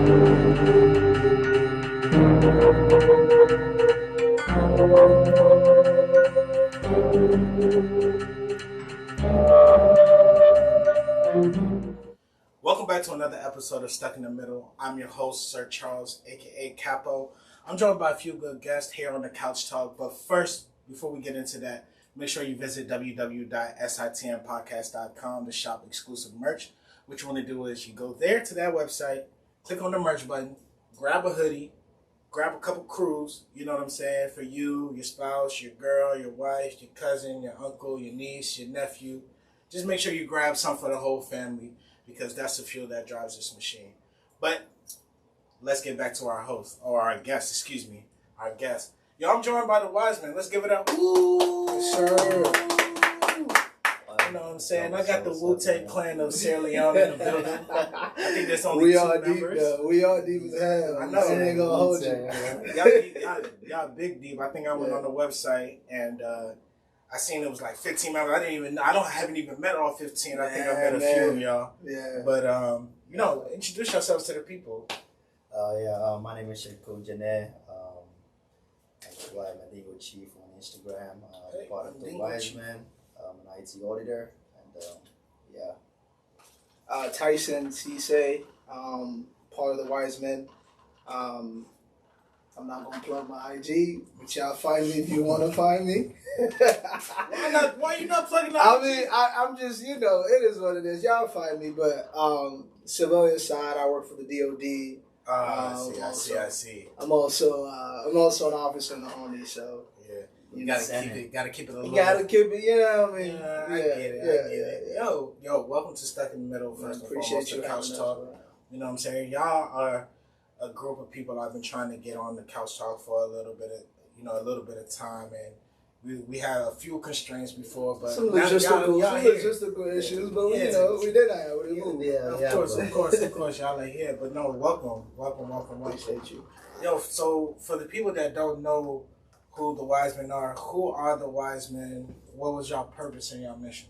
Welcome back to another episode of Stuck in the Middle. I'm your host, Sir Charles, aka Capo. I'm joined by a few good guests here on the Couch Talk. But first, before we get into that, make sure you visit www.SitM Podcast.com to shop exclusive merch. What you want to do is you go there to that website, click on the merch button, grab a hoodie, grab a couple crews, you know what I'm saying, for you, your spouse, your girl, your wife, your cousin, your uncle, your niece, your nephew. Just make sure you grab some for the whole family, because that's the fuel that drives this machine. But let's get back to our host, or our guest, our guest. Yo, I'm joined by the WIZEMEN. Let's give it up. Woo! Sure. You know what I'm saying? I got the Wu-Tang Clan of Sierra Leone in the building. I think there's only two members. We all deep as hell. I know. I ain't gonna hold you. Y'all big deep. I think I went on the website and I seen it was like 15 members. I haven't even met all 15. I think I met a few of y'all. Yeah. But introduce yourselves to the people. My name is shorturl.at. I'm a legal chief on Instagram. Part of the WIZEMEN. I'm an IT auditor, and Tyson Cisse, part of the WIZEMEN. I'm not gonna plug my IG, but y'all find me if you want to find me. Why you not plugging that? I mean, I'm just, it is what it is. Y'all find me, but civilian side, I work for the DOD. I see. I'm also an officer in the Army, so yeah, you gotta keep it a little. You gotta keep it, I mean. I get it. Yo, welcome to Stuck in the Middle. First and foremost, the Couch Talk. You know what I'm saying? Y'all are a group of people I've been trying to get on the Couch Talk for a little bit of time, and we had a few constraints before, but some logistical issues, but we did that. Of course, y'all are here, but no, welcome. Appreciate you. Yo, so for the people that don't know who the WIZEMEN are, who are the WIZEMEN? What was y'all purpose and y'all mission?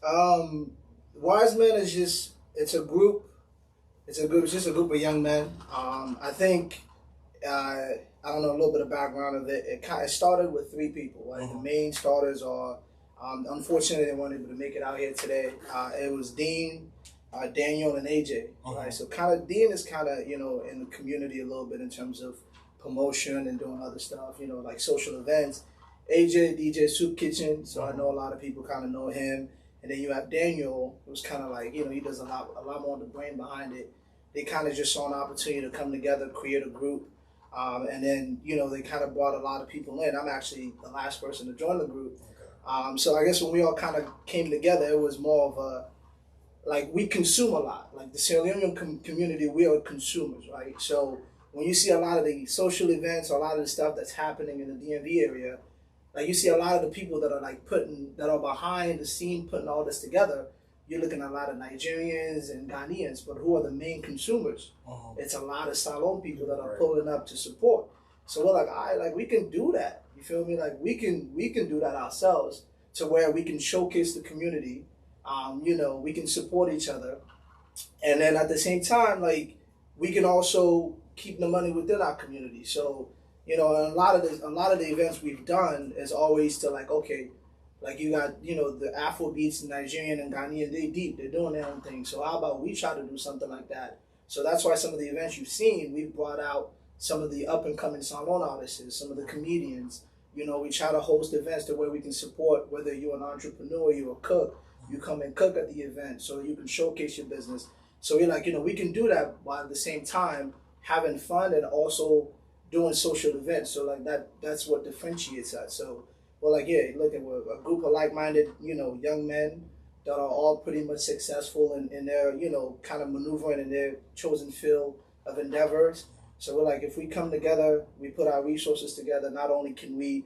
WIZEMEN is just it's just a group of young men. I think I don't know a little bit of background of it. It started with three people. Like the main starters are, unfortunately, they weren't able to make it out here today. It was Dean, Daniel, and AJ. Right, so Dean is in the community a little bit in terms of promotion and doing other stuff. Like social events. AJ, DJ Soup Kitchen. So I know a lot of people kind of know him. And then you have Daniel, who's kind of like, he does a lot more on the brain behind it. They kind of just saw an opportunity to come together, create a group. And then, they kind of brought a lot of people in. I'm actually the last person to join the group. Okay. So I guess when we all kind of came together, it was more of we consume a lot. Like the Sierra Leone community, we are consumers, right? So when you see a lot of the social events, or a lot of the stuff that's happening in the DMV area, like you see a lot of the people that are that are behind the scene putting all this together. You're looking at a lot of Nigerians and Ghanaians, but who are the main consumers? It's a lot of Salon people that are pulling up to support. So we're like, we can do that. You feel me? Like we can do that ourselves to where we can showcase the community. We can support each other, and then at the same time, we can also keep the money within our community. So a lot of the events we've done is always to you got, the Afro beats, Nigerian and Ghanaian, they're doing their own thing. So how about we try to do something like that? So that's why some of the events you've seen, we've brought out some of the up-and-coming salon artists, some of the comedians. We try to host events to where we can support, whether you're an entrepreneur, you're a cook, you come and cook at the event so you can showcase your business. So we're like, we can do that while at the same time having fun and also doing social events. So that's what differentiates us. So we're we're a group of like-minded, young men that are all pretty much successful in their, kind of maneuvering in their chosen field of endeavors. So we're like, if we come together, we put our resources together, not only can we,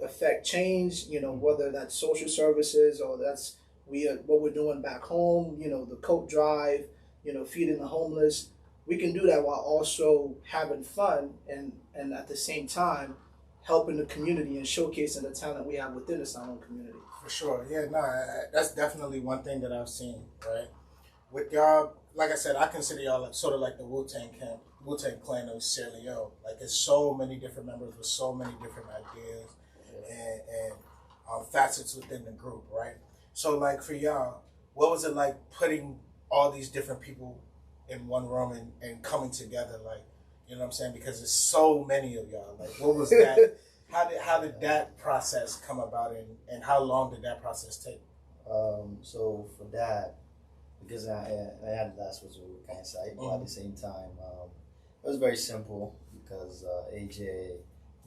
affect change, whether that's social services or that's what we're doing back home, the coat drive, feeding the homeless. We can do that while also having fun and at the same time helping the community and showcasing the talent we have within the salon community. For sure. Yeah, no, that's definitely one thing that I've seen, right? With y'all like I said, I consider y'all like sort of like the Wu-Tang Clan of Sierra Leone. Like, there's so many different members with so many different ideas and facets within the group, right? So, like, for y'all, what was it like putting all these different people in one room and coming together? Like, you know what I'm saying? Because there's so many of y'all. Like, what was that? How did that process come about, and how long did that process take? So for that, because I had last resort kind of site, but at the same time, it was very simple because AJ,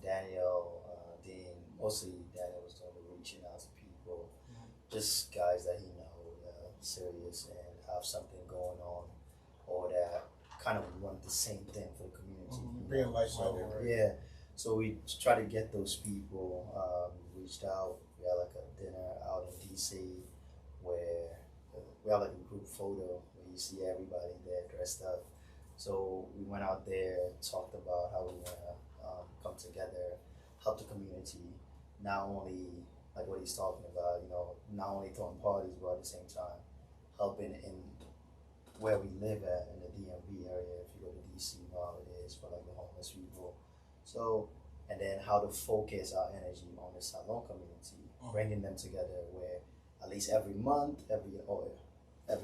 Daniel, Dean, mostly Daniel was doing the reaching out to people, just guys that he know that are serious and have something going on, or that kind of want the same thing for the community. Being like-minded, right? Yeah. So we try to get those people. We reached out. We had like a dinner out in DC where we have like a group photo where you see everybody there dressed up. So we went out there, talked about how we want to come together, help the community, not only like what he's talking about, not only throwing parties, but at the same time helping in where we live at in the DMV area. If you go to DC, you know how it is for like the homeless people. So, and then how to focus our energy on the Salon community, bringing them together where at least every month, every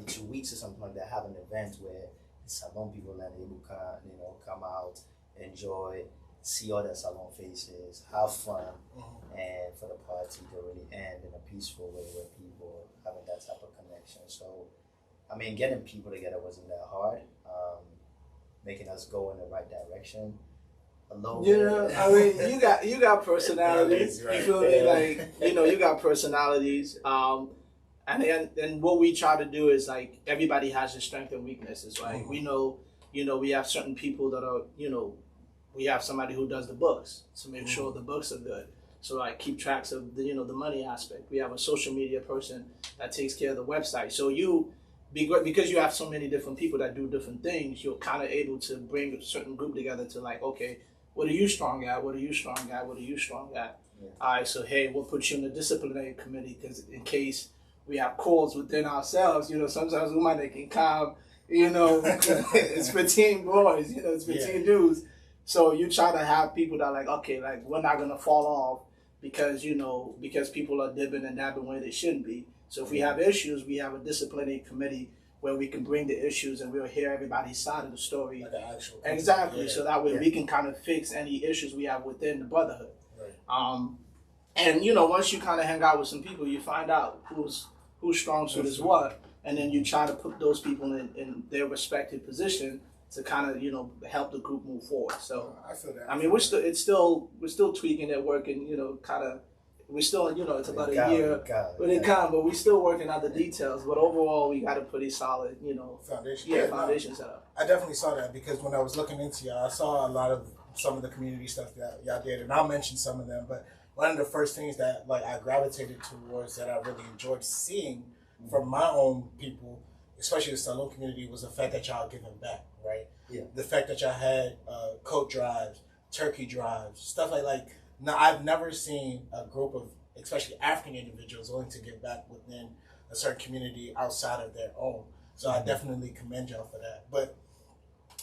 2 weeks or something like that, have an event where the Salon people are able to come out, enjoy, see all their Salon faces, have fun, and for the party to really end in a peaceful way where people are having that type of connection. So, I mean, getting people together wasn't that hard. Making us go in the right direction. I mean, you got personalities. Right. You feel me? Like, you got personalities. And what we try to do is like everybody has their strengths and weaknesses, right? We know, we have certain people that are, we have somebody who does the books to make sure the books are good. So I keep tracks of the money aspect. We have a social media person that takes care of the website. So because you have so many different people that do different things, you're kind of able to bring a certain group together to like, okay, what are you strong at? What are you strong at? What are you strong at? Yeah. All right, so hey, we'll put you in the disciplinary committee because in case we have calls within ourselves, sometimes we might can calm, it's 15 boys, it's 15 dudes. So you try to have people that are like, okay, like we're not gonna fall off because people are dipping and dabbing where they shouldn't be. So if we have issues, we have a disciplinary committee where we can bring the issues and we'll hear everybody's side of the story. Like the actual exactly. Yeah. So that way we can kind of fix any issues we have within the brotherhood. Right. And once you kind of hang out with some people, you find out who's strong suit is what, and then you try to put those people in their respective position to kind of help the group move forward. So I feel that. I mean, we're still tweaking it, working, kind of. We're still, it's about a year, but we're still working out the details. But overall, we got a pretty solid, foundation. Yeah, foundation set up. I definitely saw that because when I was looking into y'all, I saw a lot of some of the community stuff that y'all did, and I'll mention some of them. But one of the first things that like I gravitated towards that I really enjoyed seeing from my own people, especially the Salon community, was the fact that y'all giving back, right? Yeah. The fact that y'all had coat drives, turkey drives, stuff like. Now, I've never seen a group of, especially African individuals, willing to give back within a certain community outside of their own. So I definitely commend y'all for that. But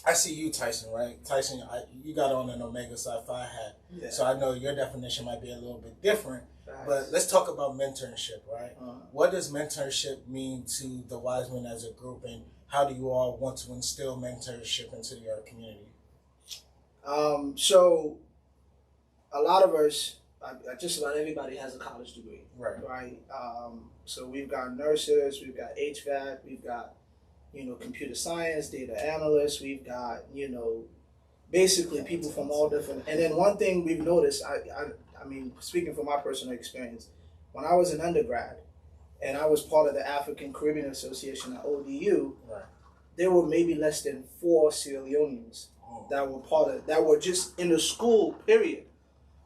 I see you, Tyson, right? Tyson, you got on an Omega Sci-Fi hat. Yeah. So I know your definition might be a little bit different. Nice. But let's talk about mentorship, right? What does mentorship mean to the WIZEMEN as a group, and how do you all want to instill mentorship into your community? So a lot of us, just about everybody has a college degree, right? So we've got nurses, we've got HVAC, we've got, computer science, data analysts, we've got, basically people from all different. And then one thing we've noticed, I mean, speaking from my personal experience, when I was an undergrad and I was part of the African Caribbean Association at ODU, there were maybe less than 4 Sierra Leoneans that were just in the school, period.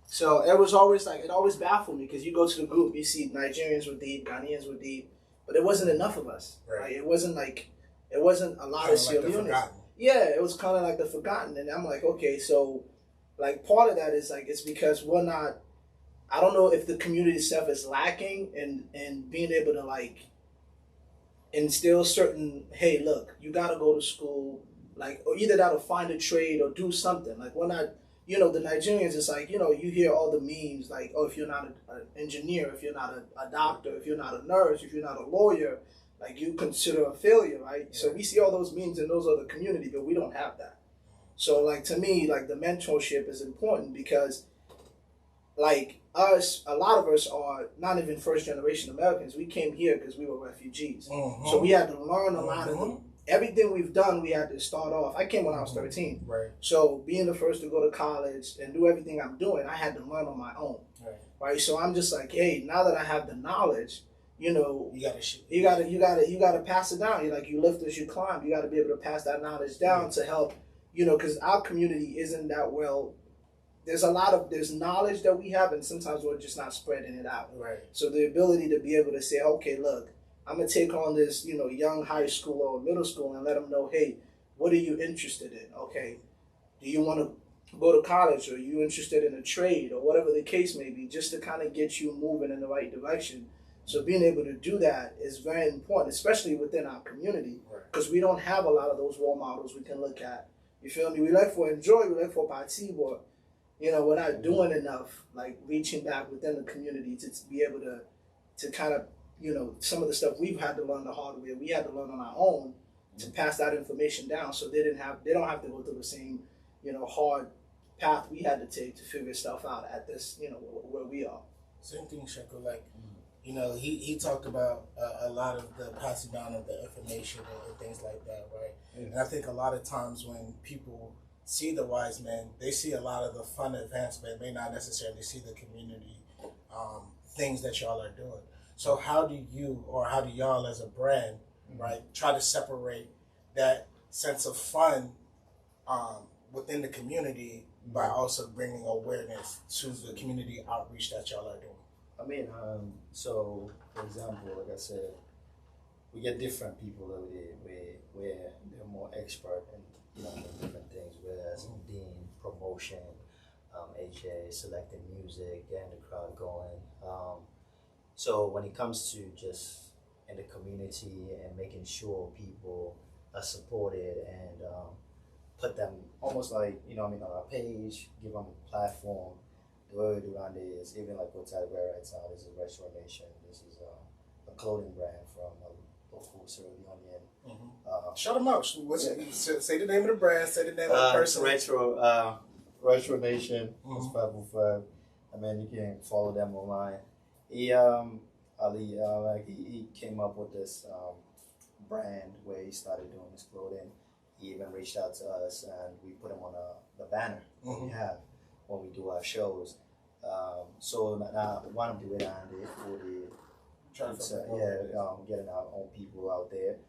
So it was always it always baffled me because you go to the group, you see Nigerians were deep, Ghanaians were deep, but it wasn't enough of us. Right? It wasn't a lot of Sierra Leoneans. Yeah, it was kind of like the forgotten. And I'm like, okay, so part of that is it's because we're not, I don't know if the community itself is lacking in being able to instill certain, hey, look, you gotta go to school, like, or either that'll find a trade or do something. Like, we're not, the Nigerians, it's like, you hear all the memes, like, oh, if you're not an engineer, if you're not a doctor, if you're not a nurse, if you're not a lawyer, like, you consider a failure, right? So we see all those memes in those other communities, but we don't have that. So, like, to me, like, the mentorship is important because, like, us, a lot of us are not even first generation Americans. We came here because we were refugees. So we had to learn a lot of everything we've done. We had to start off. I came when I was 13. Right. So being the first to go to college and do everything I'm doing, I had to learn on my own. Right. So I'm just like, hey, now that I have the knowledge, you gotta pass it down. You're like, you lift as you climb. You gotta be able to pass that knowledge down to help, because our community isn't that well. There's knowledge that we have, and sometimes we're just not spreading it out. Right. So the ability to be able to say, okay, look, I'm gonna take on this, young high school or middle school and let them know, hey, what are you interested in? Okay, do you want to go to college, or are you interested in a trade, or whatever the case may be, just to kind of get you moving in the right direction. So being able to do that is very important, especially within our community, because we don't have a lot of those role models we can look at. You feel me? We like for enjoy, we like for party, but we're not doing enough, like reaching back within the community to be able to kind of, some of the stuff we've had to learn the hard way, we had to learn on our own to pass that information down, so they don't have to go through the same, hard path we had to take to figure stuff out at this, where we are. Same thing, Sheko. Like, he talked about a lot of the passing down of the information and things like that, right? And I think a lot of times when people see the wise men, they see a lot of the fun advancement, may not necessarily see the community things that y'all are doing. So how do y'all as a brand, right, try to separate that sense of fun within the community by also bringing awareness to the community outreach that y'all are doing? I mean, so for example, like I said, we get different people over there where they're more expert in different things, whether it's being promotion, HA, selecting music, getting the crowd going. So when it comes to just in the community and making sure people are supported and put them almost like, on our page, give them a platform. The way we do around it is, even like what I wear right now, this is Retro Nation. This is a clothing brand from a local Sierra Leonean. Shout them out. Say the name of the brand, say the name of the person. Retro Nation, it's 505. I mean, you can follow them online. He came up with this brand where he started doing his clothing. He even reached out to us and we put him on the banner that we have when we do our shows. So now one of the way down there for getting our own people out there.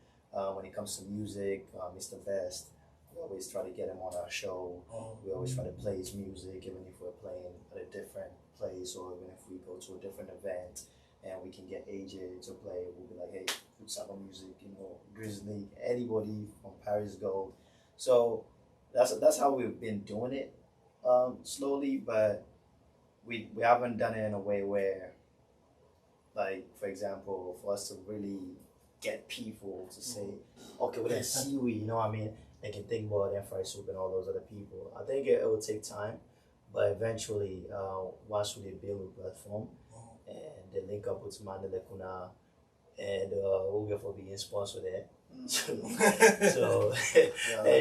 When it comes to music, Mr. Best, we always try to get him on our show. We always try to play his music, even if we're playing at a different place or even if we go to a different event and we can get AJ to play, we'll be like, hey, put some music, Grizzly, anybody from Paris Gold. So that's how we've been doing it slowly, but we haven't done it in a way where, like, for example, for us to really get people to say, okay, well, let's see we, they can think about them, Fried Soup and all those other people. I think it will take time, but eventually, once we build a platform and they link up with Mandela Kuna, and we'll go for being sponsored there. So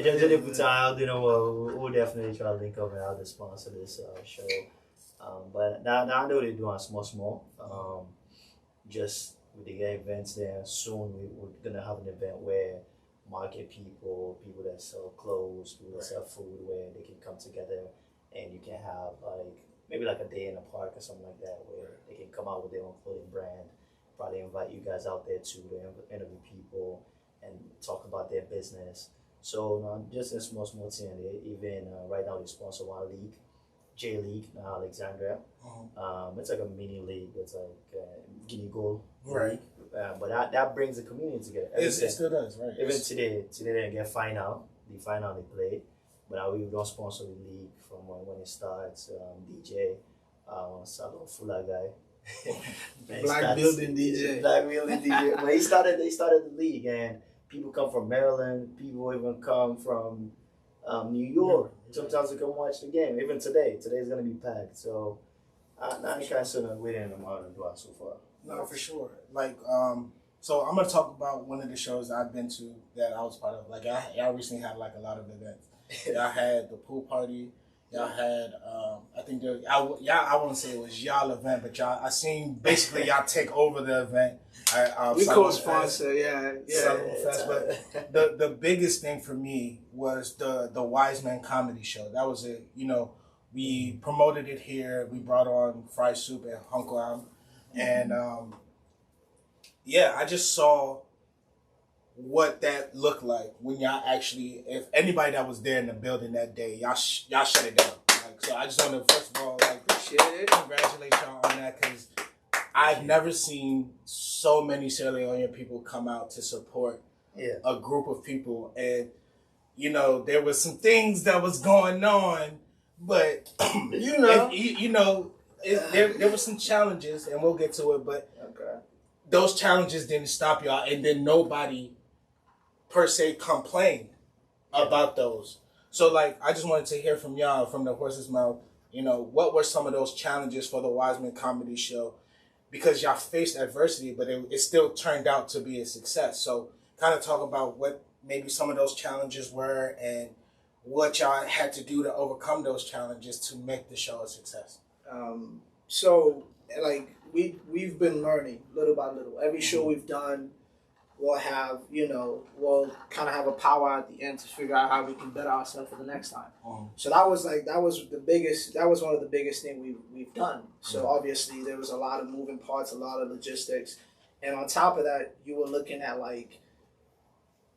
just put out, we'll definitely try to link up and how to sponsor this show. But now I know they're doing small. Just with the events there soon, we're gonna have an event where market people that sell clothes, people that sell food, where they can come together and you can have maybe a day in a park or something like that where they can come out with their own clothing brand. Probably invite you guys out there too to interview people and talk about their business. So just a small thing. They even right now they sponsor one league, J League, Alexandria. It's like a mini league. It's like Guinea Gold. Right. But that brings the community together. It still does, right? Even today they get final. The final they play, but we don't sponsor the league from when it starts. DJ, Salon Fula guy, Black building DJ. Black building DJ. But they started the league, and people come from Maryland. People even come from New York. Sometimes to come watch the game. Even today. Today's gonna be packed. So I can't say that we didn't know how to do it so far. No, for sure. Like, so I'm gonna talk about one of the shows I've been to that I was part of. Like, I recently had like a lot of events. Y'all had the pool party. Y'all had, I think I wouldn't say it was y'all event, but I seen basically y'all take over the event. We co-sponsor, yeah. Fest, but the biggest thing for me was the WIZEMEN comedy show. That was we promoted it here. We brought on Fry Soup and Uncle Am, and I just saw what that looked like when y'all actually, if anybody that was there in the building that day, y'all shut it down. Like, so I just want to first of all congratulate y'all on that, because I've never seen so many Sierra Leonean people come out to support a group of people, and there was some things that was going on, but there were some challenges, and we'll get to it, but those challenges didn't stop y'all, and then nobody per se complained about those. So like, I just wanted to hear from y'all, from the horse's mouth, what were some of those challenges for the WIZEMEN comedy show? Because y'all faced adversity, but it still turned out to be a success. So kind of talk about what maybe some of those challenges were, and what y'all had to do to overcome those challenges to make the show a success. So like, we've been learning little by little. Every show we've done, we'll have, we'll kind of have a power at the end to figure out how we can better ourselves for the next time. So that was one of the biggest things we've done. So obviously there was a lot of moving parts, a lot of logistics. And on top of that, you were looking at like,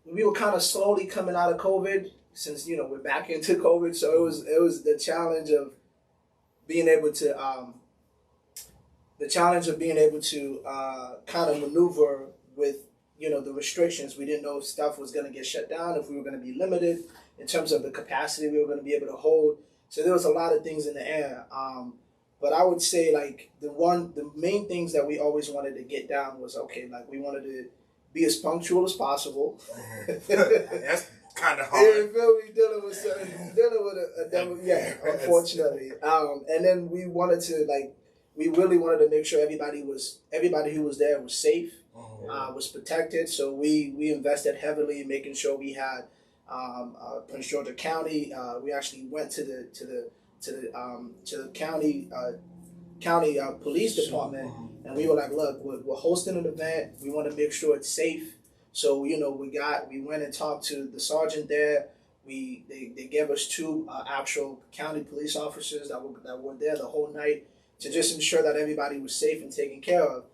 we were kind of slowly coming out of COVID, since, we're back into COVID. So it was the challenge of being able to, kind of maneuver with, the restrictions. We didn't know if stuff was going to get shut down, if we were going to be limited in terms of the capacity we were going to be able to hold. So there was a lot of things in the air. But I would say like the main things that we always wanted to get down was, like, we wanted to be as punctual as possible. That's kind of hard. You feel me? Dealing with a devil, unfortunately. And then we really wanted to make sure everybody who was there was safe, was protected. So we invested heavily in making sure we had Prince Georgia County. We actually went to the county police department, and we were like, look, we're hosting an event. We want to make sure it's safe. So we went and talked to the sergeant there. They gave us 2 actual county police officers that were there the whole night to just ensure that everybody was safe and taken care of.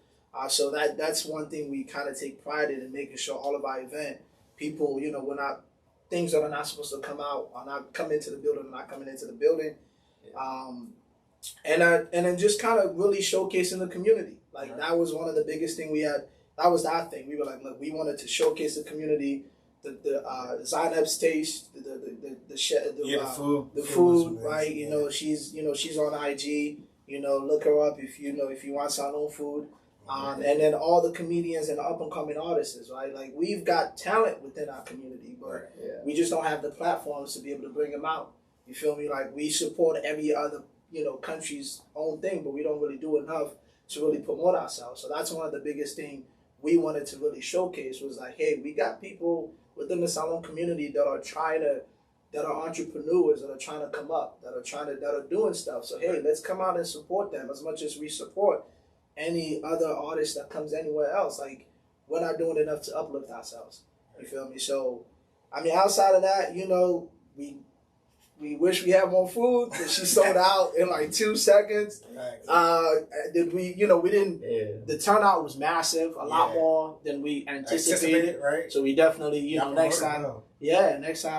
So that's one thing we kind of take pride in making sure all of our event people, we're not, things that are not supposed to come out are not coming into the building, not coming into the building. And then just kind of really showcasing the community. Like, that was one of the biggest thing we had. That was our thing. We were like, look, we wanted to showcase the community, the Zainab's taste, the food, right? She's on IG. Look her up if you want Salon food. And then all the comedians and the up and coming artists, right? Like, we've got talent within our community, but we just don't have the platforms to be able to bring them out. You feel me? Like, we support every other country's own thing, but we don't really do enough to really promote ourselves. So that's one of the biggest things we wanted to really showcase, was like, hey, we got people within the salon community that are entrepreneurs, that are trying to come up, that are doing stuff. So hey, let's come out and support them as much as we support any other artist that comes anywhere else. Like, we're not doing enough to uplift ourselves. You feel me? So, I mean, outside of that, we wish we had more food, but she sold out in like 2 seconds. We didn't. The turnout was massive, a lot more than we anticipated. Right? So we definitely, next time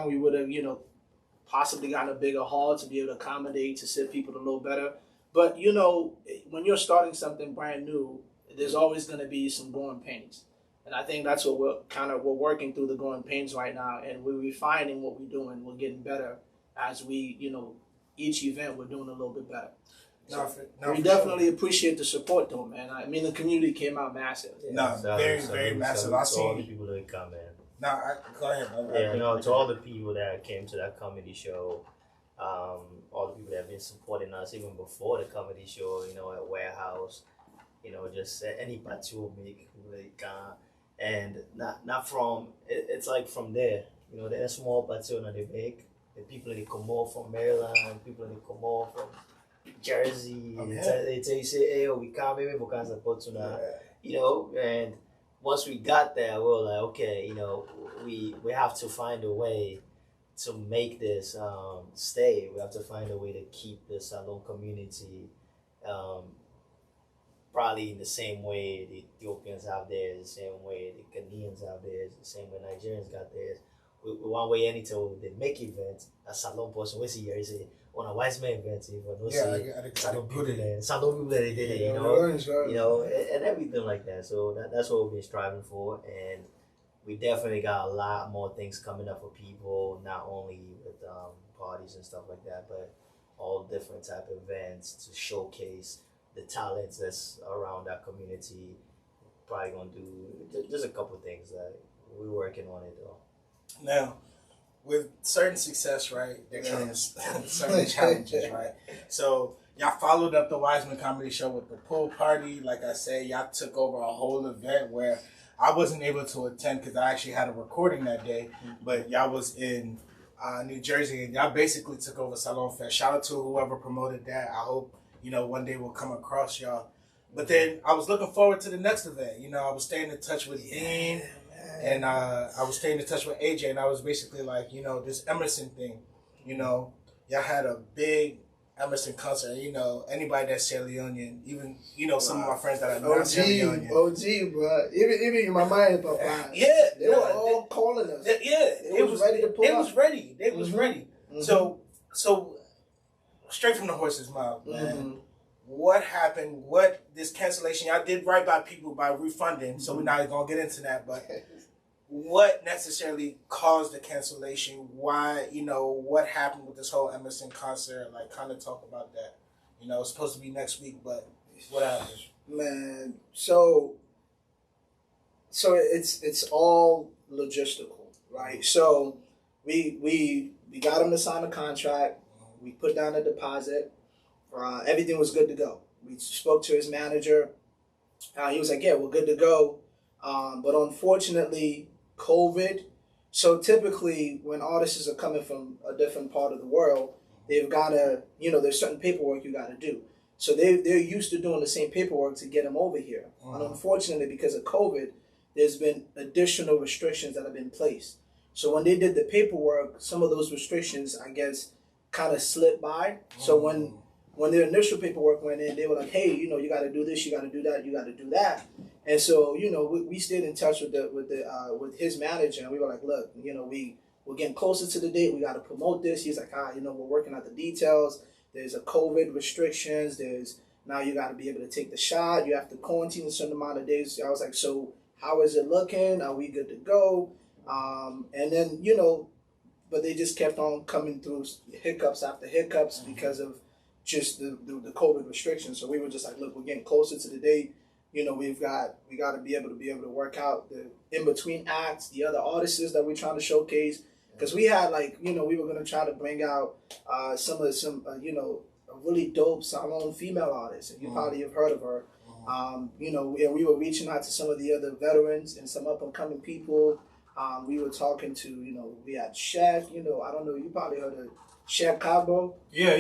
we would have, possibly gotten a bigger hall to be able to accommodate, to sit people a little better. But when you're starting something brand new, there's always going to be some growing pains, and I think that's what we're working through, the growing pains right now, and we're refining what we're doing. We're getting better as we, each event we're doing a little bit better. We definitely appreciate the support, though, man. I mean, the community came out massive. Very massive. I see all the people that come in. Go ahead. To all the people that came to that comedy show, all the people that have been supporting us even before the comedy show, at Warehouse, just any patio make and not from it's like from there, there's small patio that they make. The people that come over from Maryland, people that come over from Jersey, they tell you say, hey, we can't maybe because of and once we got there, we were like, okay, we have to find a way to make this stay. We have to find a way to keep the salon community probably in the same way the Ethiopians have theirs, the same way the Ghanaians have theirs, the same way Nigerians got theirs. One way anytime they make events, a salon person, we see here, say, on a WIZEMEN event, salon people that they did it, and everything like that. So that's what we've been striving for, and we definitely got a lot more things coming up for people, not only with parties and stuff like that, but all different type of events to showcase the talents that's around that community. Probably gonna do just a couple things that we're working on it though. Now, with certain success, right, there comes certain challenges, right? So y'all followed up the WIZEMEN comedy show with the pool party. Like I said, y'all took over a whole event where I wasn't able to attend because I actually had a recording that day, but y'all was in New Jersey and y'all basically took over Salon Fest. Shout out to whoever promoted that. I hope, one day we'll come across y'all. But then I was looking forward to the next event. I was staying in touch with Dean. And I was staying in touch with AJ, and I was basically like, this Emerson thing, y'all had a big Emerson concert. Anybody that's Sierra Leonean, even, some of my friends that I know are Sierra Leonean. OG, bro. Even in my mind, Papa. They were all calling us. It was ready to pull up. It was ready. They was ready. Mm-hmm. So, straight from the horse's mouth, man. Mm-hmm. What happened? What this cancellation? Y'all did right by people by refunding, so we're not even gonna get into that. But what necessarily caused the cancellation? Why? What happened with this whole Emerson concert? Like, kind of talk about that. It's supposed to be next week, but what happened? Man, so it's all logistical, right? So we got him to sign a contract. We put down a deposit. Everything was good to go. We spoke to his manager. He was like, yeah, we're good to go. But unfortunately, COVID. So typically when artists are coming from a different part of the world, they've got to, there's certain paperwork you got to do. So they're used to doing the same paperwork to get them over here. And unfortunately, because of COVID, there's been additional restrictions that have been placed. So when they did the paperwork, some of those restrictions, I guess, kind of slipped by. So when their initial paperwork went in, they were like, hey, you got to do this, you got to do that, you got to do that. And so, we stayed in touch with his manager, and we were like, look, we're getting closer to the date. We got to promote this. He's like, we're working out the details. There's a COVID restrictions. Now you got to be able to take the shot. You have to quarantine a certain amount of days. I was like, so how is it looking? Are we good to go? And then, but they just kept on coming through hiccups after hiccups because of just the COVID restrictions. So we were just like, look, we're getting closer to the date. We got to be able to work out the in between acts, the other artists that we're trying to showcase. Because we had we were gonna try to bring out some a really dope salon female artist, and you probably have heard of her. And we were reaching out to some of the other veterans and some up and coming people. We were talking to we had Chef. I don't know, you probably heard of Chef Cabo. Yeah.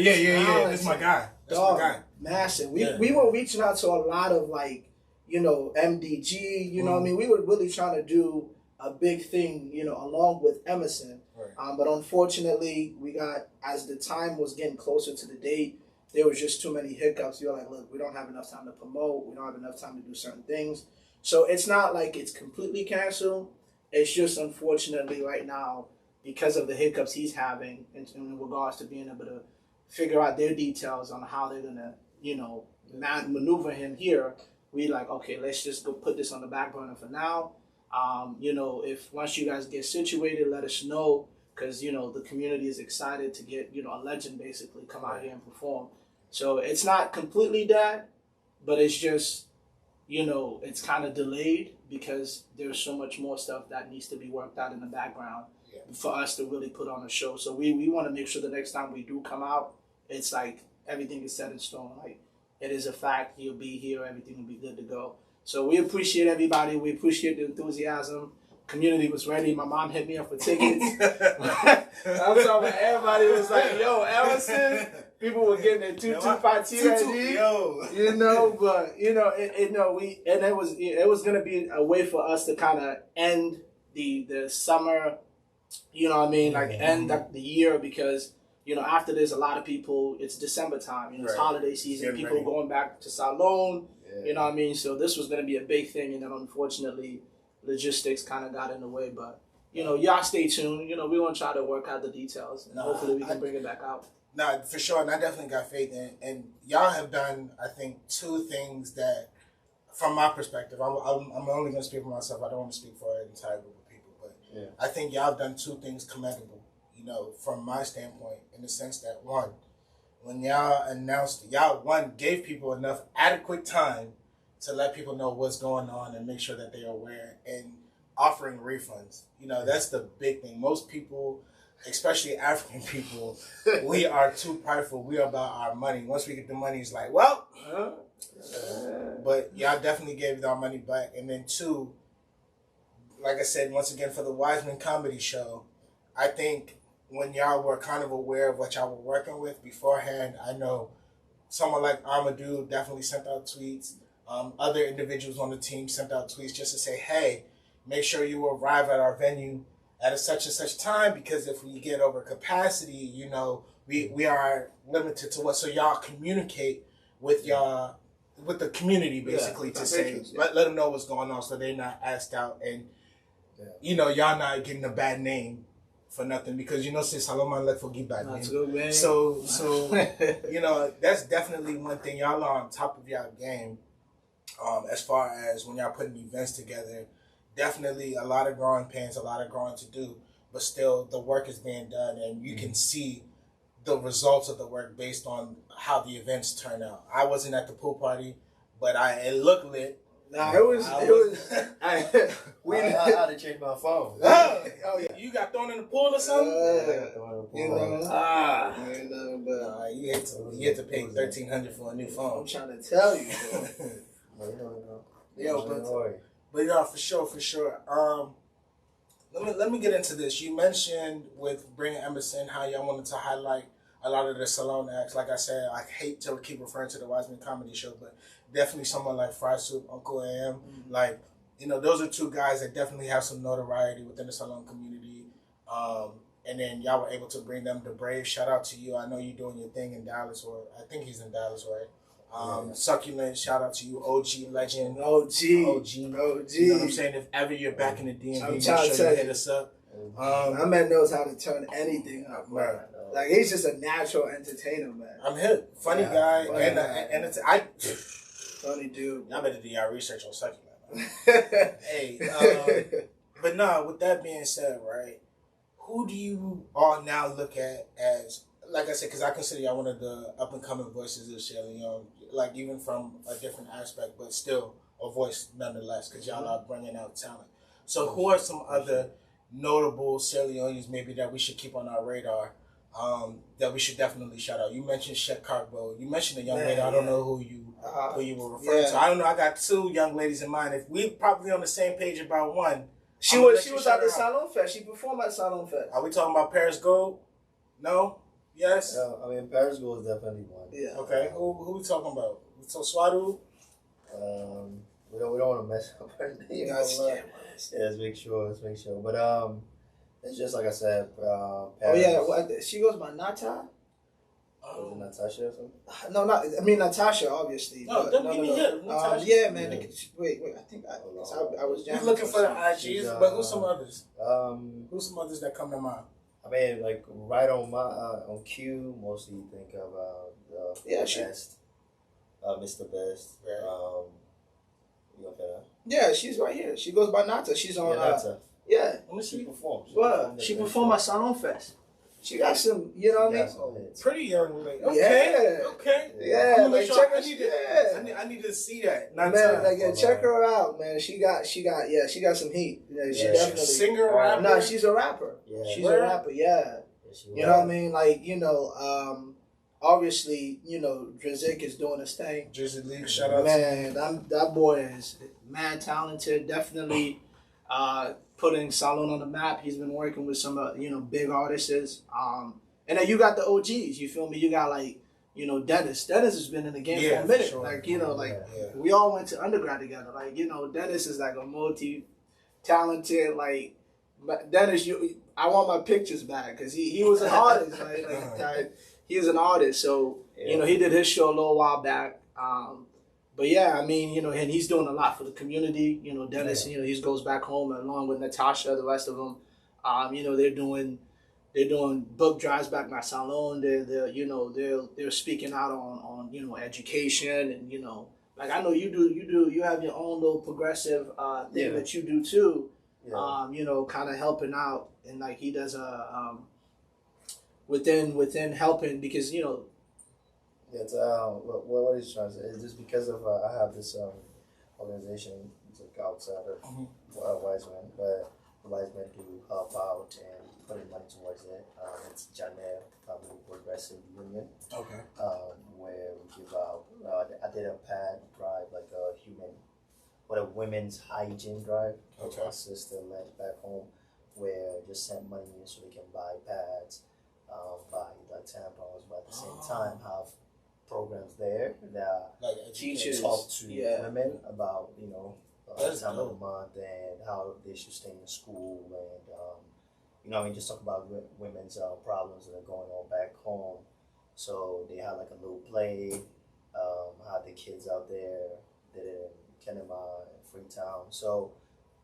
That's my guy. My guy. Massive. We were reaching out to a lot of MDG. What I mean, we were really trying to do a big thing, along with Emerson. Right. But unfortunately, we got, as the time was getting closer to the date, there was just too many hiccups. You're like, look, we don't have enough time to promote. We don't have enough time to do certain things. So it's not like it's completely canceled. It's just unfortunately right now, because of the hiccups he's having in regards to being able to figure out their details on how they're going to, maneuver him here, we like, okay, let's just go put this on the back burner for now. If once you guys get situated, let us know, because, the community is excited to get, a legend basically come out here and perform. So it's not completely dead, but it's just, it's kind of delayed because there's so much more stuff that needs to be worked out in the background for us to really put on a show. So we want to make sure the next time we do come out, it's like everything is set in stone. Like it is a fact, you'll be here, everything will be good to go. So we appreciate everybody. We appreciate the enthusiasm. Community was ready. My mom hit me up for tickets. I'm talking about everybody was like, yo, Ellison. People were getting their 225 TIG. But it was gonna be a way for us to kind of end the summer, like end the year, because after this, a lot of people, it's December time, it's holiday season, people going back to Salon, so this was gonna be a big thing, and then unfortunately logistics kind of got in the way, but y'all stay tuned. We want to try to work out the details, and hopefully we can bring it back out. No, for sure, and I definitely got faith in. And y'all have done, I think, two things that, from my perspective, I'm only going to speak for myself. I don't want to speak for an entire group of people, but I think y'all have done two things commendable, from my standpoint, in the sense that, one, when y'all announced, gave people enough adequate time to let people know what's going on and make sure that they are aware, and offering refunds. That's the big thing. Most people, especially African people, we are too prideful. We are about our money. Once we get the money, it's like, well, but y'all definitely gave our money back. And then two, like I said, once again, for the WIZEMEN comedy show, I think when y'all were kind of aware of what y'all were working with beforehand, I know someone like avyMU definitely sent out tweets. Other individuals on the team sent out tweets just to say, hey, make sure you arrive at our venue at a such and such time, because if we get over capacity, we are limited to what. So y'all communicate with y'all, with the community, basically, to say, let them know what's going on, so they're not asked out, and y'all not getting a bad name for nothing, because say Salomon let forgive bad name. Good, man. So that's definitely one thing. Y'all are on top of y'all game. As far as when y'all putting events together, definitely a lot of growing pains, a lot of growing to do, but still the work is being done, and you can see the results of the work based on how the events turn out. I wasn't at the pool party, but it looked lit. Nah, it was. I had to change my phone. Oh yeah, you got thrown in the pool or something? You had to pay $1,300 for a new phone. I'm trying to tell you. But for sure. Let me get into this. You mentioned with bringing Emerson how y'all wanted to highlight a lot of the salon acts. Like I said, I hate to keep referring to the WIZEMEN comedy show, but definitely someone like Fry Soup, Uncle AM, like those are two guys that definitely have some notoriety within the salon community. And then y'all were able to bring them to Brave. Shout out to you. I know you're doing your thing in Dallas, or I think he's in Dallas, right? Succulent, shout out to you, OG legend. OG. You know what I'm saying? If ever you're back in the DMV, make sure you hit us up. That man knows how to turn anything up, man. Like, he's just a natural entertainer, man. I'm hip. Funny guy. And it's funny dude. Y'all better do y'all research on Succulent. Hey, but no, with that being said, right, who do you all now look at as, like I said, because I consider y'all one of the up-and-coming voices of Sierra Leone, like even from a different aspect, but still a voice nonetheless, because y'all are bringing out talent. So who are some other notable Sierra Leoneans maybe that we should keep on our radar, that we should definitely shout out? You mentioned Shek Carbo. You mentioned a young lady. I don't know who you were referring to. I don't know. I got two young ladies in mind. If we probably on the same page about one. She was at the Salon Fest. She performed at Salon Fest. Are we talking about Paris Gold? No? Yes? Paris Gold is definitely one. Yeah. Okay. Who we talking about? So Swadu? We don't want to mess up her name. Let's make sure. But it's just like I said. Paris. She goes by Nata. Was it Natasha or something? No, Natasha, obviously. No, don't give me hit. Yeah, man. Yeah. Wait. I think I was jamming. You're looking for the IGs, but who's some others? Who's some others that come to mind? I mean, like right on my on cue, mostly think of Best, Mr. Best. Yeah, she's right here. She goes by Nata. She's on. Nata. Yeah. Let me see. She performed. She performed at Salon Fest. She got some, you know what I mean? Some hits. Pretty young lady. Okay. Yeah. Okay. Yeah, I'm gonna like make sure check her. I need to see that. Not Man, time. like check her out, man. She got some heat. Yeah, she definitely. Singer, rapper. No, she's a rapper. Yeah. She's a rapper. Yeah. You know what I mean? Like, obviously, Drizzy is doing his thing. Drizzy Lee, shout out man, that boy is mad talented. Definitely putting Salon on the map. He's been working with some, big artists. And then you got the OGs. You feel me? You got like, Dennis. Dennis has been in the game for a minute. Sure. Like, we all went to undergrad together. Like, Dennis is like a multi-talented, like, Dennis, I want my pictures back because he was an artist. He was an artist. So, he did his show a little while back. But yeah, I mean, and he's doing a lot for the community. Dennis, he goes back home along with Natasha, the rest of them. They're doing book drives back by Salon. They're speaking out on education and like I know you have your own little progressive thing that you do too. Yeah. Kind of helping out, and like he does within helping because It's what he's trying to say is just because of I have this organization, it's like outside of WIZEMEN, but WIZEMEN do help out and putting money towards it. It's Janelle Family Progressive Union. Okay. Where we give out. I did a pad drive, like a women's hygiene drive. Okay. My sister left back home, where I just sent money in so they can buy pads, buy like tampons, but at the same time have programs there that like teachers talk to women about time of the month and how they should stay in school and just talk about women's problems that are going on back home. So they had like a little play, had the kids out there, did it in Kenema and Freetown. So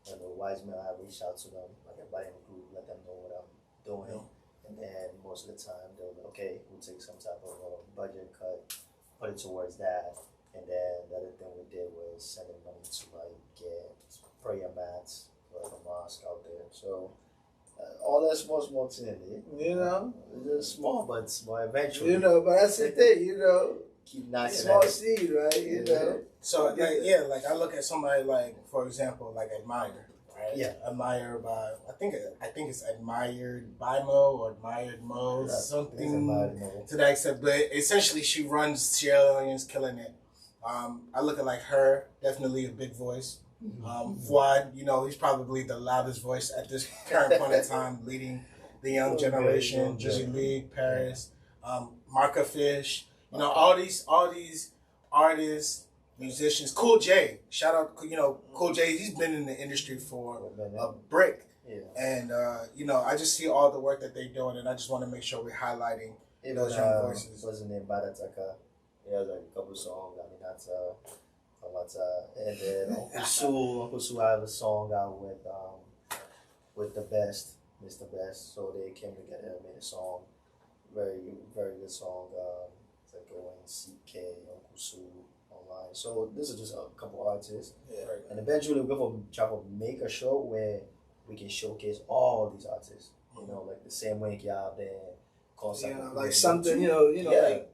the WIZEMEN, I reached out to them, like everybody in the group, let them know what I'm doing. And then most of the time they'll be okay, we'll take some type of budget cut, put it towards that. And then the other thing we did was sending money to like get prayer mats for like a mosque out there. So all that small thing, it's small, but eventually. But that's the thing, keep knocking small seed, right? So like I look at somebody like, for example, like Admire. Right? Yeah, Admire by I think it's Admired by Mo or Admired Mo, something to that extent. But essentially, she runs Sierra Leone's killing it. I look at like her, definitely a big voice. Fuad, he's probably the loudest voice at this current point in time, leading the young generation. Drizzy Lee, Paris, Marka Fish, all these artists. Musicians, Cool J, shout out, Cool J, he's been in the industry for a brick. Yeah. And, I just see all the work that they're doing, and I just want to make sure we're highlighting those young voices. Wasn't it Barataka? Yeah, like a couple songs. I mean, that's, and then Uncle Sue, I have a song out with the best, Mr. Best. So they came together and made a song, very, very good song. It's like ONCK, Uncle Sue. Online. So this is just a couple artists, and eventually we're going to try to make a show where we can showcase all these artists. Like the same way you have the concept, like something, we gotta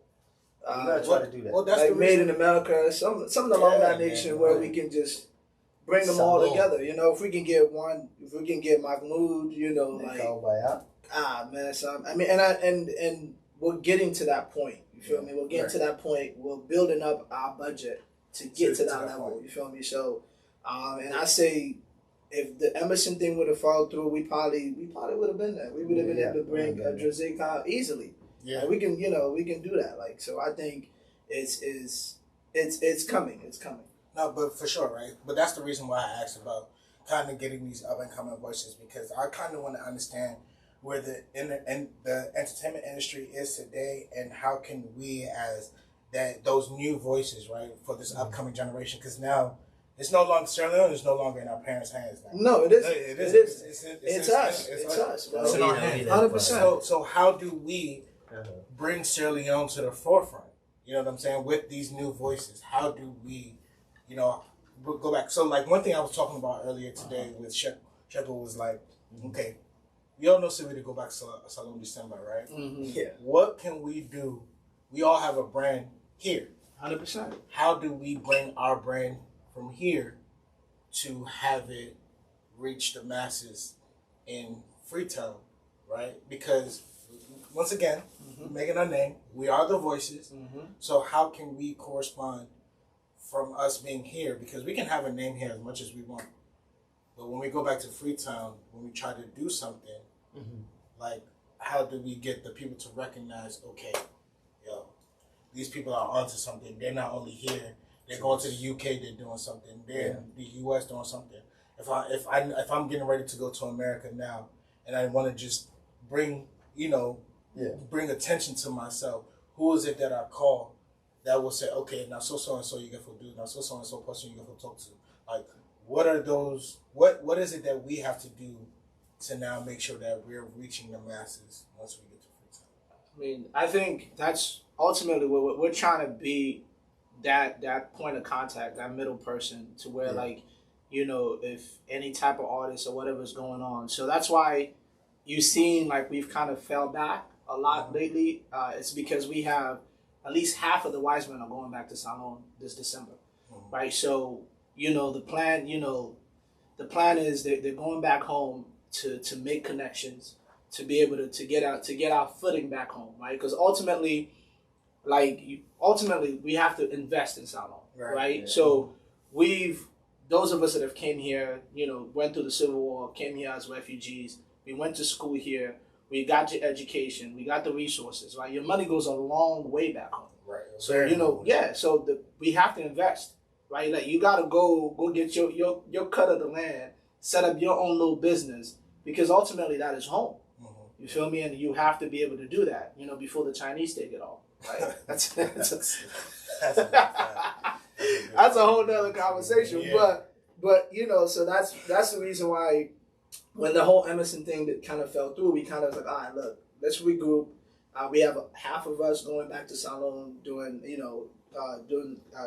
try to do that. Well, that's like Made in America, something along that nation where we can just bring them all together. If we can get Mahmoud, man. So I mean, and we're getting to that point. You feel me? We're getting to that point. We're building up our budget to get to that level. Point. You feel me? So, and I say, if the Emerson thing would have followed through, we probably would have been there. We would have been able to bring Drizzy easily. Yeah, we can do that. Like, so I think it's coming. It's coming. No, but for sure, right? But that's the reason why I asked about kind of getting these up and coming voices, because I kind of want to understand where the entertainment industry is today, and how can we as those new voices, right, for this upcoming generation, because now it's no longer Sierra Leone is no longer in our parents' hands now. No, it isn't. It's us. It's in our hands. 100%. So how do we bring Sierra Leone to the forefront? You know what I'm saying? With these new voices, how do we, go back? So like one thing I was talking about earlier today with Shekel was like, okay, we all know City to go back to Salon December, right? Mm-hmm. Yeah. What can we do? We all have a brand here. 100%. How do we bring our brand from here to have it reach the masses in Freetown, right? Because once again, making our name, we are the voices. Mm-hmm. So how can we correspond from us being here? Because we can have a name here as much as we want, but when we go back to Freetown, when we try to do something, like how do we get the people to recognize? Okay, yo, these people are onto something. They're not only here. They're going to the UK. They're doing something. They're in the US doing something. If I'm getting ready to go to America now, and I want to just bring bring attention to myself, who is it that I call that will say, okay, now so and so you get to do, now so and so person you get to talk to. Like, what are those? What is it that we have to do to now make sure that we're reaching the masses once we get to Freetown? I mean, I think that's ultimately what we're trying to be, that point of contact, that middle person, to where like, if any type of artist or whatever's going on. So that's why you've seen like we've kind of fell back a lot lately. It's because we have at least half of the WIZEMEN are going back to Salon this December, right? So the plan is they're going back home to make connections, to be able to get our footing back home, right? Because ultimately we have to invest in Salon, right? Yeah. So those of us that have came here, went through the Civil War, came here as refugees, we went to school here, we got your education, we got the resources, right? Your money goes a long way back home. Right. So, we have to invest, right? Like, you got to go get your cut of the land, set up your own little business, because ultimately that is home. Mm-hmm. You feel me? And you have to be able to do that, before the Chinese take it all. Right? That's a whole nother conversation. Yeah. But so that's the reason why when the whole Emerson thing that kind of fell through, we kind of was like, all right, look, let's regroup. We have half of us going back to Salon during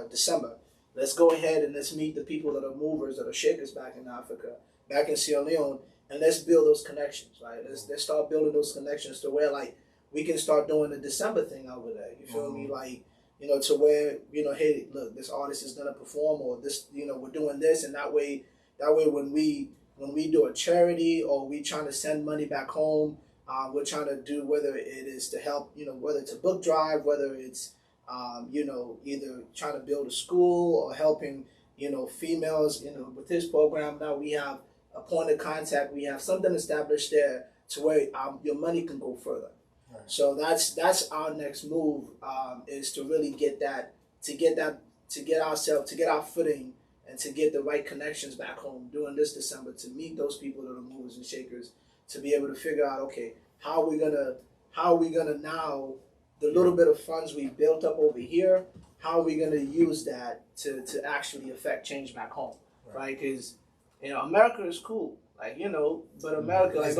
December. Let's go ahead and let's meet the people that are movers, that are shakers back in Africa, back in Sierra Leone, and let's build those connections, right? Let's start building those connections to where like we can start doing the December thing over there. You feel me? Like, to where, hey, look, this artist is gonna perform, or this, we're doing this, and that way when we do a charity or we trying to send money back home, we're trying to do, whether it is to help, whether it's a book drive, whether it's either trying to build a school or helping, females, with this program. Now we have a point of contact. We have something established there to where your money can go further. Right. So that's our next move, is to really get our footing and to get the right connections back home during this December, to meet those people that are movers and shakers, to be able to figure out, okay, how are we gonna now, the little bit of funds we built up over here, how are we gonna use that to actually affect change back home, right? Because America is cool, like, but America, like,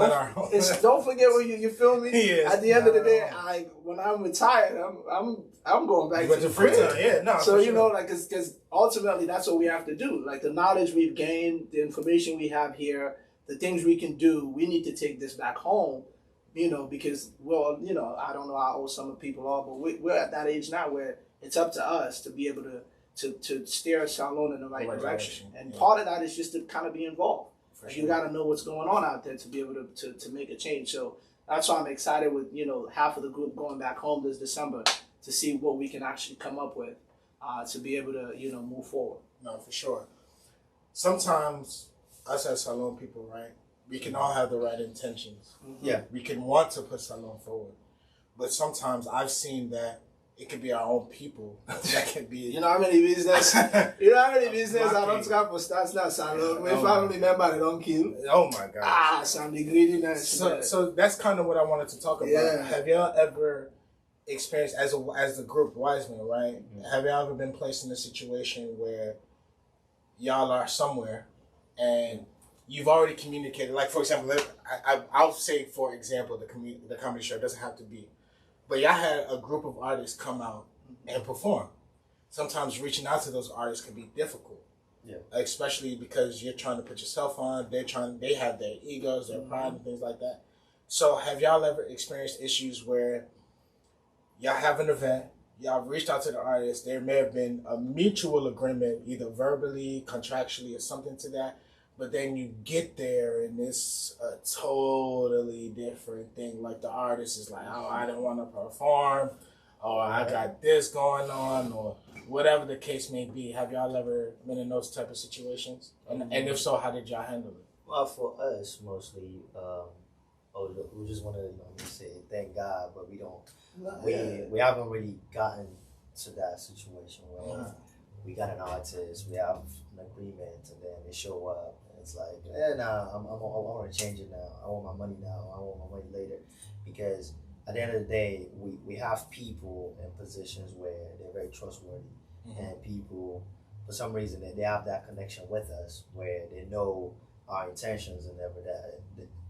don't forget when you feel me. Yeah, at the end of the day, when I'm retired, I'm going back to Freetown. Yeah, no. So like, because ultimately that's what we have to do. Like, the knowledge we've gained, the information we have here, the things we can do, we need to take this back home. Because, I don't know how old some of the people are, but we're at that age now where it's up to us to be able to steer Salon in the right direction. And part of that is just to kind of be involved. You got to know what's going on out there to be able to make a change. So that's why I'm excited with, half of the group going back home this December to see what we can actually come up with to be able to, move forward. No, for sure. Sometimes us as Salon people, right, we can all have the right intentions. Mm-hmm. Yeah. We can want to put Salon forward. But sometimes I've seen that it could be our own people that can be... how many business I don't scrap for stats now, Salon. My family member, they don't kill. Oh my God. Some greediness. So that's kind of what I wanted to talk about. Yeah. Have y'all ever experienced, as the group WIZEMEN, right? Mm-hmm. Have y'all ever been placed in a situation where y'all are somewhere and you've already communicated, like, for example, I'll say, for example, the comedy show, it doesn't have to be, but y'all had a group of artists come out and perform. Sometimes reaching out to those artists can be difficult, especially because you're trying to put yourself on. They have their egos, their pride, and things like that. So have y'all ever experienced issues where y'all have an event, y'all reached out to the artist, there may have been a mutual agreement, either verbally, contractually, or something to that, but then you get there and it's a totally different thing. Like the artist is like, oh, I didn't want to perform, or I got this going on, or whatever the case may be. Have y'all ever been in those type of situations? And if so, how did y'all handle it? Well, for us, mostly, we just want to say thank God, but we don't. We haven't really gotten to that situation where we got an artist, we have an agreement, and then they show up, and it's like, I want to change it now. I want my money now. I want my money later, because at the end of the day, we have people in positions where they're very trustworthy, and people, for some reason, they have that connection with us where they know our intentions and never that.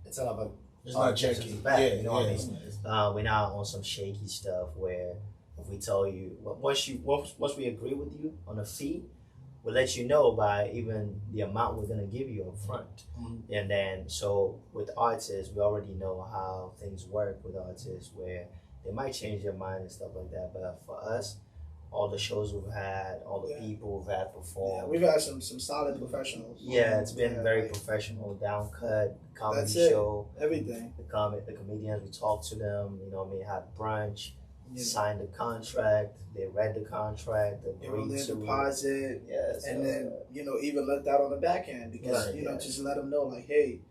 It's not about it's not janky. What I mean? We're not on some shaky stuff where if we tell you once we agree with you on a fee, we'll let you know by even the amount we're gonna give you up front. And then so with artists, we already know how things work with artists where they might change their mind and stuff like that. But for us, all the shows we've had, all the people we've had perform. Yeah, we've had some solid professionals. Yeah, it's been very professional, down cut, comedy show. Everything. The comedians, we talked to them, had brunch, signed the contract, they read the contract, they wrote their deposit, and then, even left out on the back end because, just let them know, like, hey,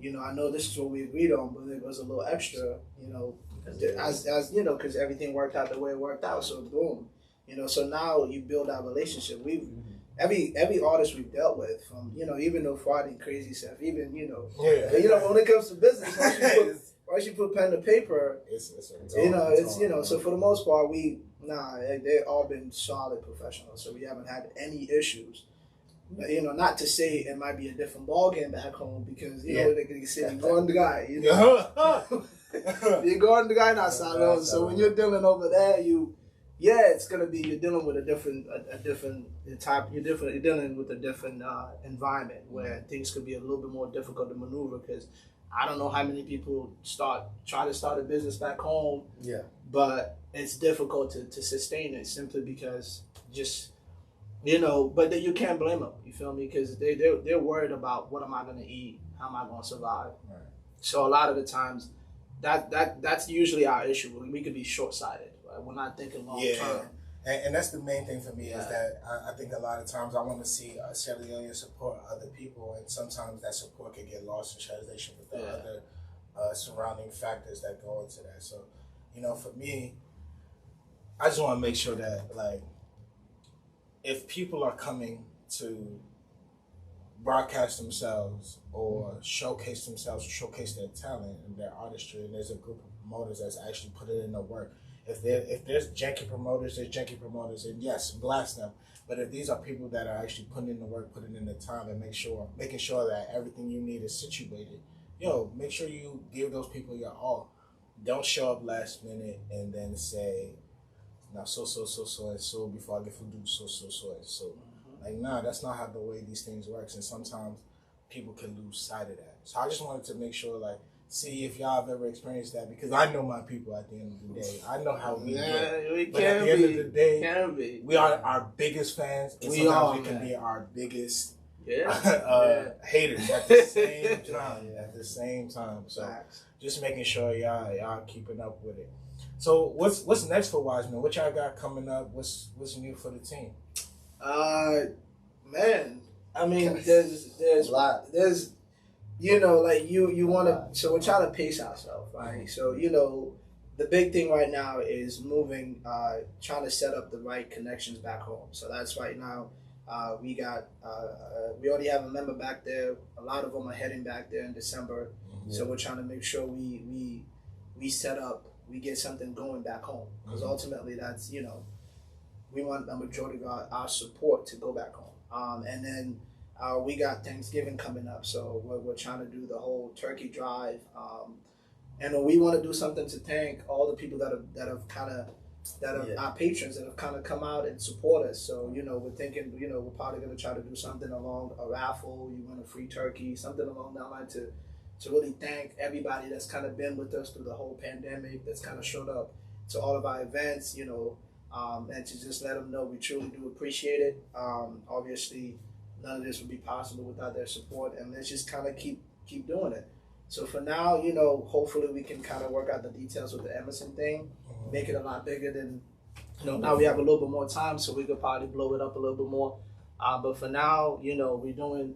I know this is what we agreed on, but it was a little extra, because everything worked out the way it worked out, so boom. So now you build that relationship. Every artist we've dealt with, from even though fraud and crazy stuff, even when it comes to business, once you put pen to paper, so for the most part they've all been solid professionals, so we haven't had any issues. Not to say it might be a different ball game back home because they can say you're going the guy, you're going the guy not solid. So when you're dealing over there, it's gonna be you're dealing with a different type. You're dealing with a different environment where things could be a little bit more difficult to maneuver because I don't know how many people try to start a business back home. Yeah, but it's difficult to sustain it simply because but you can't blame them. You feel me? Because they're worried about what am I gonna eat? How am I gonna survive? Right. So a lot of the times that's usually our issue. We could be short-sighted. We're not thinking long term. And that's the main thing for me is that I think a lot of times I want to see Sierra Leone support other people, and sometimes that support can get lost in translation with the other surrounding factors that go into that. So, for me, I just want to make sure that, like, if people are coming to broadcast themselves or showcase themselves or showcase their talent and their artistry, and there's a group of promoters that's actually put it in the work. If there's janky promoters, and yes, blast them. But if these are people that are actually putting in the work, putting in the time, and making sure that everything you need is situated, make sure you give those people your all. Don't show up last minute and then say, now so and so before I get food, do so and so. Like, nah, that's not how the way these things works, and sometimes people can lose sight of that. So I just wanted to make sure, like, see if y'all have ever experienced that, because I know my people at the end of the day. I know how we get. But at the end of the day, we are our biggest fans, and sometimes we can be our biggest haters at the same time. So just making sure y'all keeping up with it. So what's next for WIZEMEN? What y'all got coming up? What's new for the team? Man, I mean, there's a lot. There's like you want to, so we're trying to pace ourselves, right? So, the big thing right now is moving, trying to set up the right connections back home. So that's right now, we already have a member back there. A lot of them are heading back there in December. Mm-hmm. So we're trying to make sure we set up, we get something going back home. Because ultimately that's, we want a majority of our support to go back home. And then, we got Thanksgiving coming up, so we're trying to do the whole turkey drive, and we want to do something to thank all the people that have our patrons that have kind of come out and support us. So we're thinking, we're probably going to try to do something along a raffle. You win a free turkey, something along that line to really thank everybody that's kind of been with us through the whole pandemic, that's kind of showed up to all of our events, and to just let them know we truly do appreciate it. Obviously, none of this would be possible without their support, and let's just kind of keep doing it. So for now, hopefully we can kind of work out the details with the Emerson thing, make it a lot bigger than, now we have a little bit more time, so we could probably blow it up a little bit more. But for now, we're doing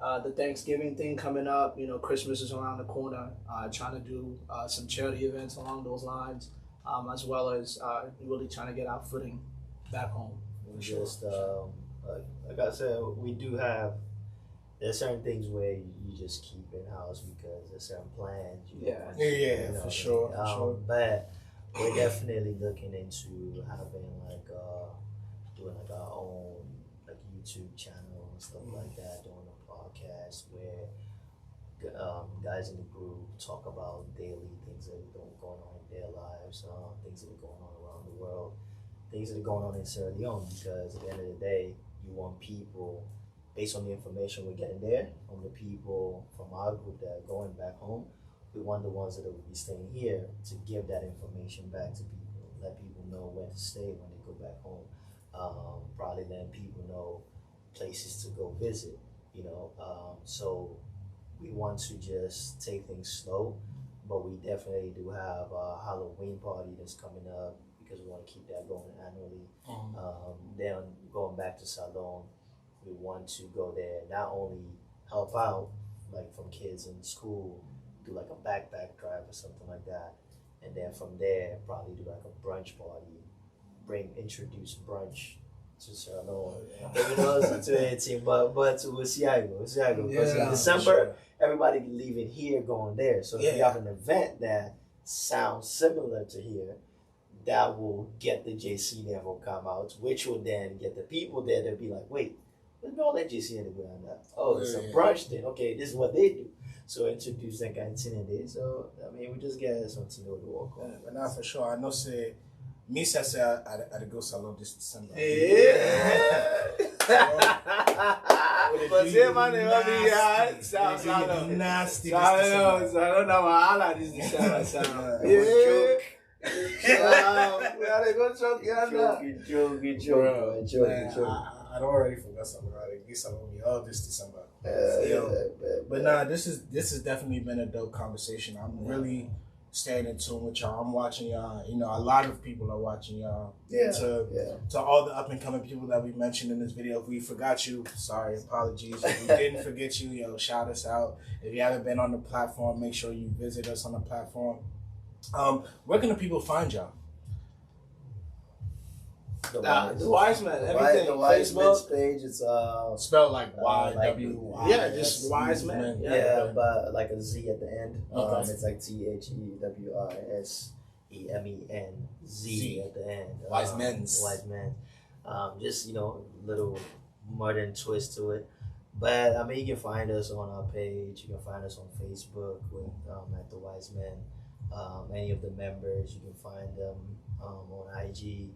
the Thanksgiving thing coming up. Christmas is around the corner. Trying to do some charity events along those lines, as well as really trying to get our footing back home. Just like I said, we do have. There's certain things where you just keep in house because there's certain plans. For sure. But we're definitely looking into having doing our own YouTube channel and stuff like that, doing a podcast where guys in the group talk about daily things that are going on in their lives, things that are going on around the world, things that are going on in Sierra Leone, because at the end of the day, you want people, based on the information we're getting there, from the people from our group that are going back home, we want the ones that will be staying here to give that information back to people, let people know where to stay when they go back home, probably letting people know places to go visit, so we want to just take things slow, but we definitely do have a Halloween party that's coming up because we want to keep that going annually. Then going back to Salon, we want to go there, not only help out from kids in school, do a backpack drive or something like that, and then from there probably do a brunch party, introduce brunch to Salon. But we'll see how it goes. Because in December, everybody leaving here going there. So if you have an event that sounds similar to here, that will get the JC level come out, which will then get the people there to be like, wait, let's all that JC in the ground now. Oh, it's a brunch thing. Okay, this is what they do. So introduce that kind of thing there. So we just get something to walk on. But now for sure, I know say me say I go Salon this December. But yeah, man, it will be nasty. Salon na wahala this December. I don't already forgot something about it. This will be all this December. But nah, this has definitely been a dope conversation. I'm really staying in tune with y'all. I'm watching y'all. A lot of people are watching y'all. To all the up and coming people that we mentioned in this video. If we forgot you, sorry, apologies. If we didn't forget you, shout us out. If you haven't been on the platform, make sure you visit us on the platform. Where can the people find y'all? The WIZEMEN, everything. The WIZEMEN page, it's spelled like YWY. Just WIZEMEN. But like a Z at the end. It's like THEWISEMEN at the end. WIZEMEN. Just little modern twist to it. But you can find us on our page. You can find us on Facebook with at the WIZEMEN. Any of the members, you can find them on IG.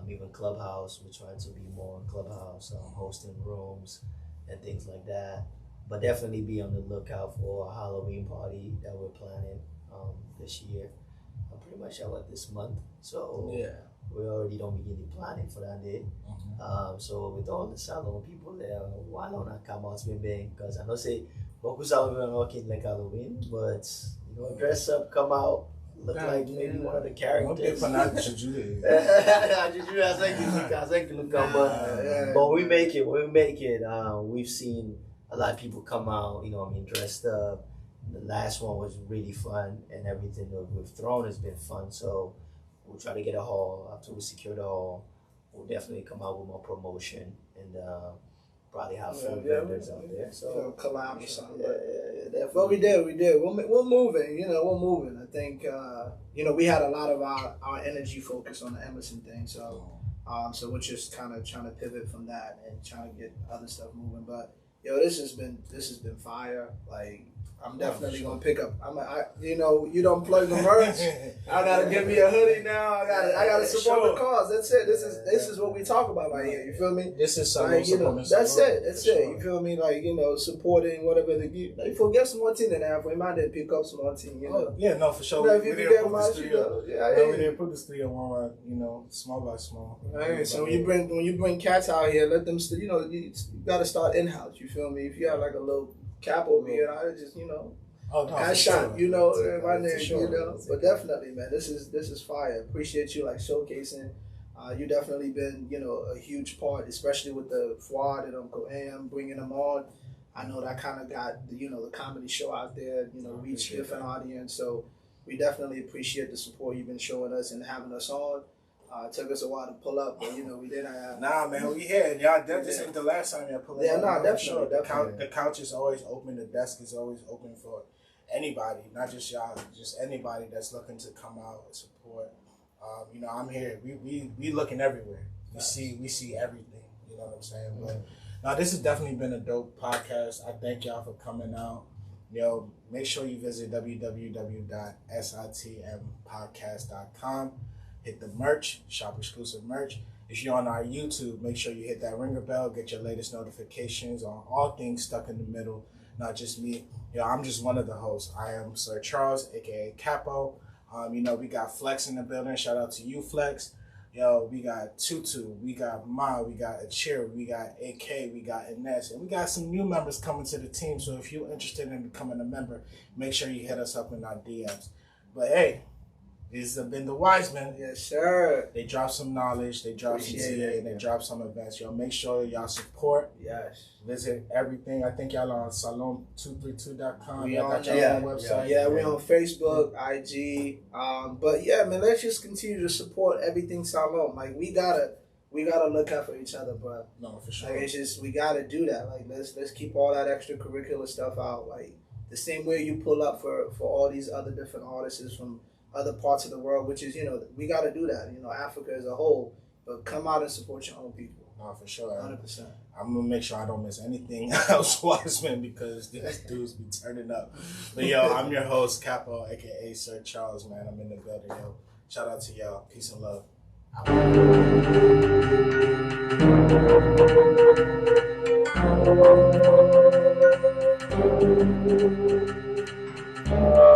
Even Clubhouse, we're trying to be more on Clubhouse, hosting rooms and things like that. But definitely be on the lookout for a Halloween party that we're planning this year. Pretty much this month. So we already don't begin the planning for that day. So with all the Salon people there, why don't I come out swimming? Because I know say, Boku Salon working like Halloween, but dress up, come out. Look like maybe one of the characters. But we make it. We've seen a lot of people come out, dressed up. The last one was really fun, and everything that we've thrown has been fun. So we'll try to get a hall. After we secure the hall, we'll definitely come out with more promotion and probably have food vendors out there. So collab or something. But we did. We're moving. We're moving. I think we had a lot of our energy focused on the Emerson thing. So we're just kind of trying to pivot from that and trying to get other stuff moving. But this has been fire. I'm definitely gonna pick up. You don't plug the merch. I gotta give me a hoodie now. I gotta support the cause. That's it. This is what we talk about right here. You feel me? This is something. That's it. You feel me? Like, supporting whatever forget some more team than that. We might need to pick up some more team. For sure. We didn't put the studio. We didn't put the studio on. Small by small. Right. So when you bring cats out here, let them. You gotta start in house. You feel me? If you have like a little cap over here, I just shot, my name, but definitely, man, this is fire. Appreciate you like showcasing. You definitely been, a huge part, especially with the Fuad and Uncle Am, bringing them on. I know that kind of got the comedy show out there, reach different audience. So we definitely appreciate the support you've been showing us and having us on. It took us a while to pull up, but we didn't have. Nah, man, we here. Y'all, this ain't the last time y'all pull up. Yeah, definitely. Sure. The couch is always open. The desk is always open for anybody, not just y'all, just anybody that's looking to come out and support. I'm here. We looking everywhere. We see everything. You know what I'm saying? But now this has definitely been a dope podcast. I thank y'all for coming out. Make sure you visit www.sitmpodcast.com. Hit the merch, shop exclusive merch. If you're on our YouTube, make sure you hit that ringer bell, get your latest notifications on all things Stuck in the Middle, not just me. I'm just one of the hosts. I am Sir Charles, aka Capo. We got Flex in the building. Shout out to you, Flex. We got Tutu, we got Ma, we got Achir, we got AK, we got Ines, and we got some new members coming to the team. So if you're interested in becoming a member, make sure you hit us up in our DMs. But hey, these have been the WIZEMEN. Yes, sir. They drop some knowledge, they drop some TA, and they drop some events. Make sure y'all support. Yes. Visit everything. I think y'all on salon232.com. Y'all got your own website. Yeah, we're on Facebook, IG. But yeah, man, let's just continue to support everything Salon. Like we gotta look out for each other, bro. No, for sure. Like it's just we gotta do that. Like let's keep all that extracurricular stuff out. Like the same way you pull up for all these other different artists from other parts of the world, which is, we got to do that, Africa as a whole, but come out and support your own people. No, for sure. 100%. I'm going to make sure I don't miss anything else, WIZEMEN, because these dudes be turning up. But I'm your host, Capo, aka Sir Charles, man. I'm in the building, Shout out to y'all. Peace and love. Out.